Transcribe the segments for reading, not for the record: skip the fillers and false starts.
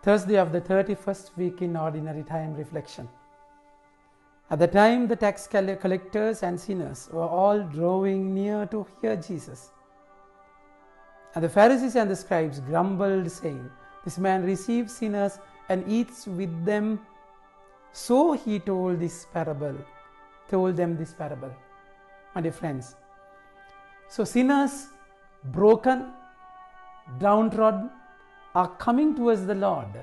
Thursday of the 31st week in ordinary time reflection. At the time, the tax collectors and sinners were all drawing near to hear Jesus. And the Pharisees and the scribes grumbled, saying, "This man receives sinners and eats with them." So he told them this parable. My dear friends, so sinners, broken, downtrodden, are coming towards the Lord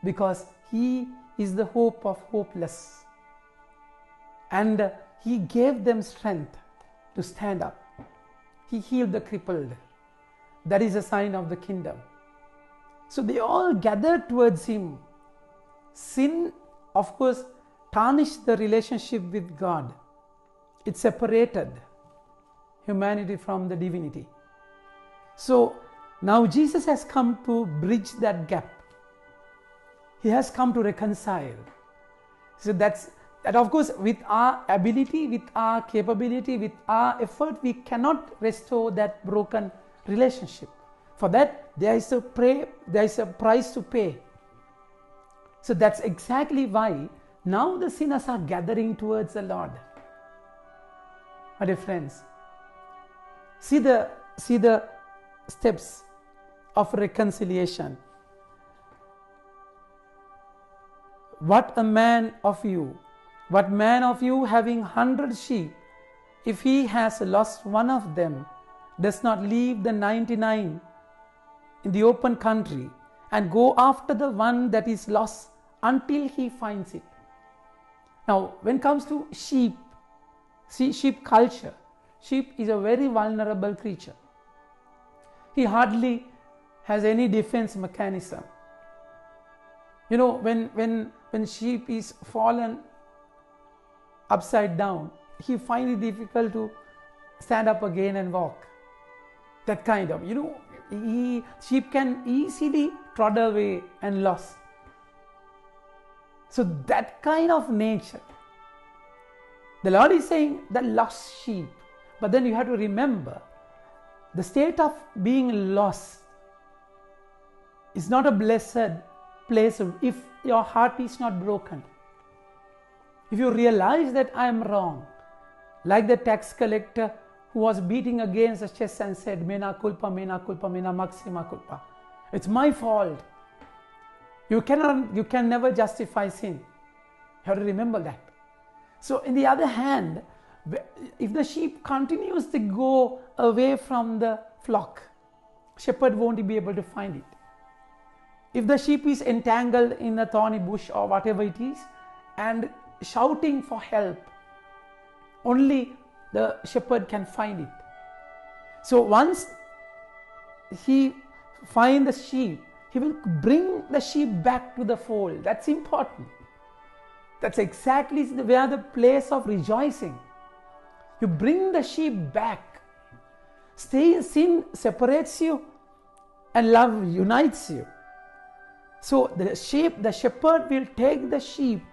because He is the hope of hopeless. And He gave them strength to stand up. He healed the crippled. That is a sign of the kingdom. So they all gathered towards Him. Sin, of course, tarnished the relationship with God. It separated humanity from the divinity. So now Jesus has come to bridge that gap. He has come to reconcile. So that of course, with our ability, with our capability, with our effort, we cannot restore that broken relationship. For that, there is a price to pay. So that's exactly why now the sinners are gathering towards the Lord. My dear friends, see the steps of reconciliation. What man of you having 100 sheep, if he has lost one of them, does not leave the 99 in the open country and go after the one that is lost until he finds it? Now, when it comes to sheep, sheep culture, sheep is a very vulnerable creature. He hardly has any defense mechanism. You know, when sheep is fallen upside down, he finds it difficult to stand up again and walk. That kind of, sheep can easily trod away and lost. So that kind of nature. The Lord is saying the lost sheep. But then you have to remember, the state of being lost is not a blessed place if your heart is not broken. If you realize that I am wrong, like the tax collector who was beating against the chest and said, "Mena culpa, mena maxima culpa." It's my fault. You can never justify sin. You have to remember that. So in the other hand, if the sheep continues to go away from the flock, shepherd won't be able to find it. If the sheep is entangled in a thorny bush or whatever it is and shouting for help, only the shepherd can find it. So once he finds the sheep, he will bring the sheep back to the fold. That's important. That's exactly where the place of rejoicing. You bring the sheep back. Sin separates you and love unites you. So the shepherd will take the sheep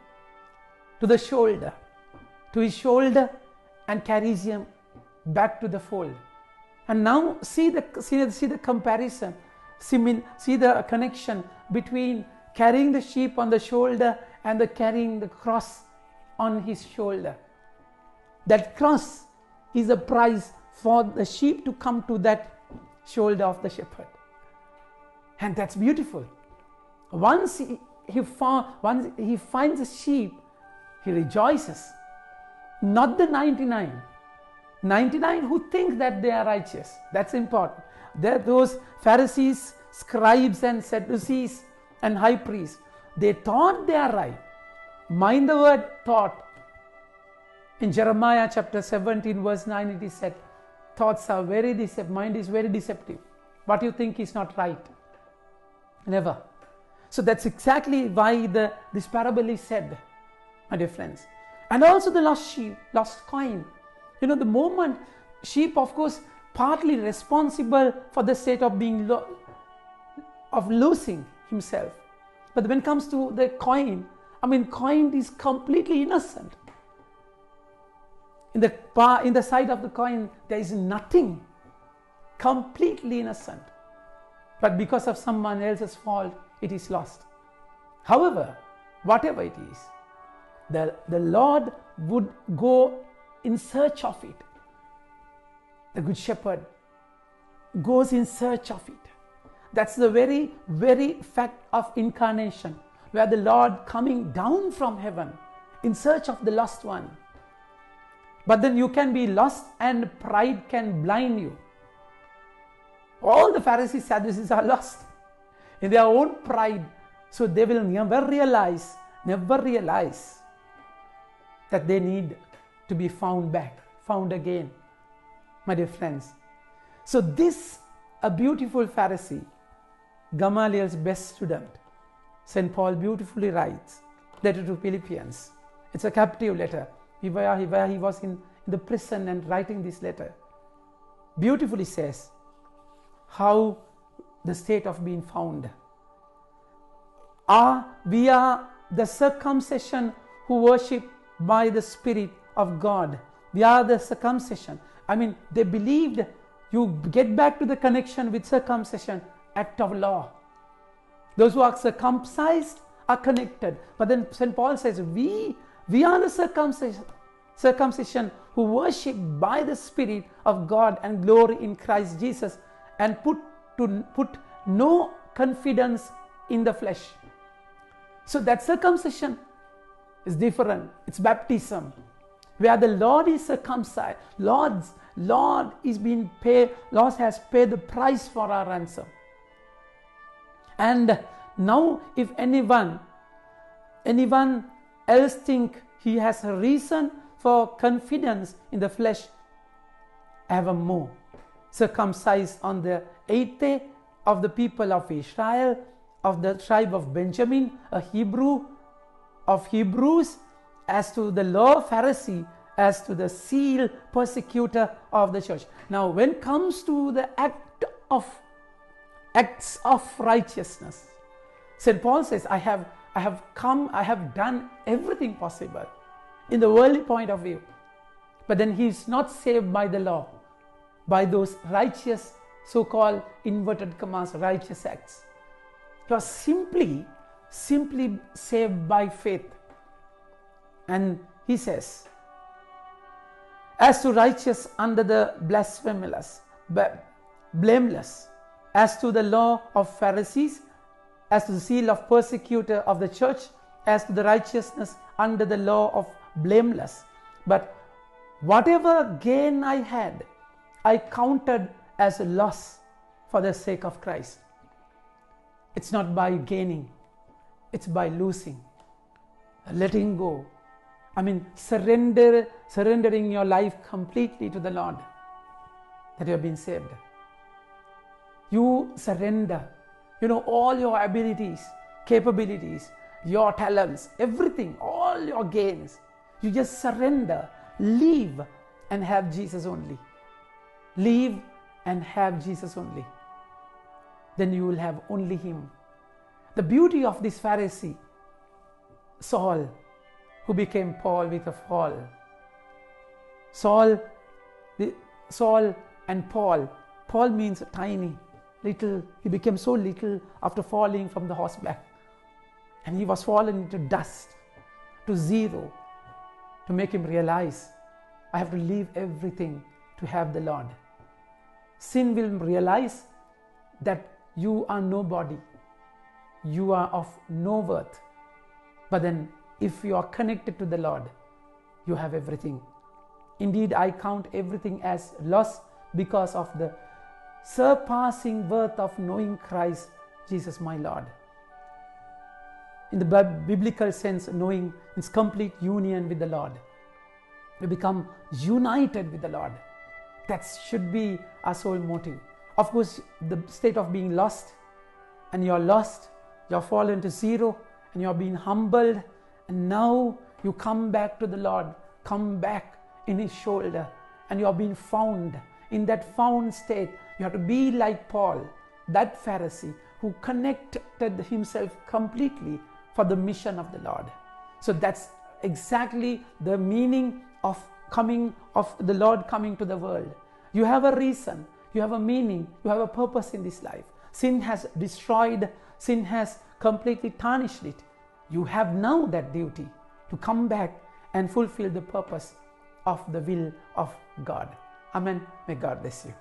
to his shoulder and carries him back to the fold. And now see the comparison. See the connection between carrying the sheep on the shoulder and carrying the cross on his shoulder. That cross is the price for the sheep to come to that shoulder of the shepherd. And that's beautiful. Once he finds a sheep, he rejoices. Not the 99 who think that they are righteous. That's important. There are those Pharisees, scribes and Sadducees and high priests. They thought they are right. Mind the word thought. In Jeremiah chapter 17 verse 9 it is said, thoughts are very deceptive. Mind is very deceptive. What you think is not right. Never. So that's exactly why this parable is said, my dear friends. And also the lost sheep, lost coin. The moment sheep, of course, partly responsible for the state of being of losing himself. But when it comes to the coin, coin is completely innocent. In the side of the coin, there is nothing. Completely innocent. But because of someone else's fault, it is lost. However, whatever it is, the Lord would go in search of it. The Good Shepherd goes in search of it. That's the very, very fact of incarnation, where the Lord coming down from heaven in search of the lost one. But then you can be lost and pride can blind you. All the Pharisees, Sadducees are lost in their own pride. So they will never realize that they need to be found back, found again, my dear friends. So this, a beautiful Pharisee, Gamaliel's best student, St. Paul beautifully writes, letter to Philippians. It's a captive letter, where he was in the prison and writing this letter. Beautifully says how the state of being found. We are the circumcision who worship by the Spirit of God. We are the circumcision. I mean, they believed you get back to the connection with circumcision, act of law. Those who are circumcised are connected. But then St. Paul says, we are the circumcision who worship by the Spirit of God and glory in Christ Jesus, and put no confidence in the flesh. So that circumcision is different. It's baptism, where the Lord is circumcised. Lord is being paid. Lord has paid the price for our ransom. And now, if anyone else think he has a reason for confidence in the flesh, evermore circumcised on the 8th day of the people of Israel, of the tribe of Benjamin, a Hebrew of Hebrews, as to the law Pharisee, as to the seal persecutor of the church. Now, when it comes to the acts of righteousness, St. Paul says, I have done everything possible in the worldly point of view. But then he is not saved by the law, by those righteous, so-called inverted commas, righteous acts. He was simply saved by faith. And he says, as to righteous under the blasphemous, blameless, as to the law of Pharisees, as to the seal of persecutor of the church, as to the righteousness under the law of blameless. But whatever gain I had, I counted as a loss for the sake of Christ. It's not by gaining, it's by losing, letting go. I mean, surrendering your life completely to the Lord, that you have been saved. You surrender, all your abilities, capabilities, your talents, everything, all your gains. You just surrender, leave and have Jesus only. Leave and have Jesus only. Then you will have only Him. The beauty of this Pharisee, Saul, who became Paul with a fall. Saul and Paul. Paul means tiny, little. He became so little after falling from the horseback. And he was fallen into dust, to zero, to make him realize, I have to leave everything to have the Lord. Sin will realize that you are nobody. You are of no worth. But then if you are connected to the Lord, you have everything. Indeed, I count everything as loss because of the surpassing worth of knowing Christ Jesus my Lord. In the biblical sense, knowing is complete union with the Lord. We become united with the Lord. That should be our sole motive. Of course, the state of being lost, and you're lost, you're fallen to zero, and you're being humbled, and now you come back to the Lord, come back in His shoulder, and you're being found. In that found state, you have to be like Paul, that Pharisee who connected himself completely for the mission of the Lord. So that's exactly the meaning of the Lord coming to the world. You have a reason, you have a meaning, you have a purpose in this life. Sin has destroyed, sin has completely tarnished it. You have now that duty to come back and fulfill the purpose of the will of God. Amen. May God bless you.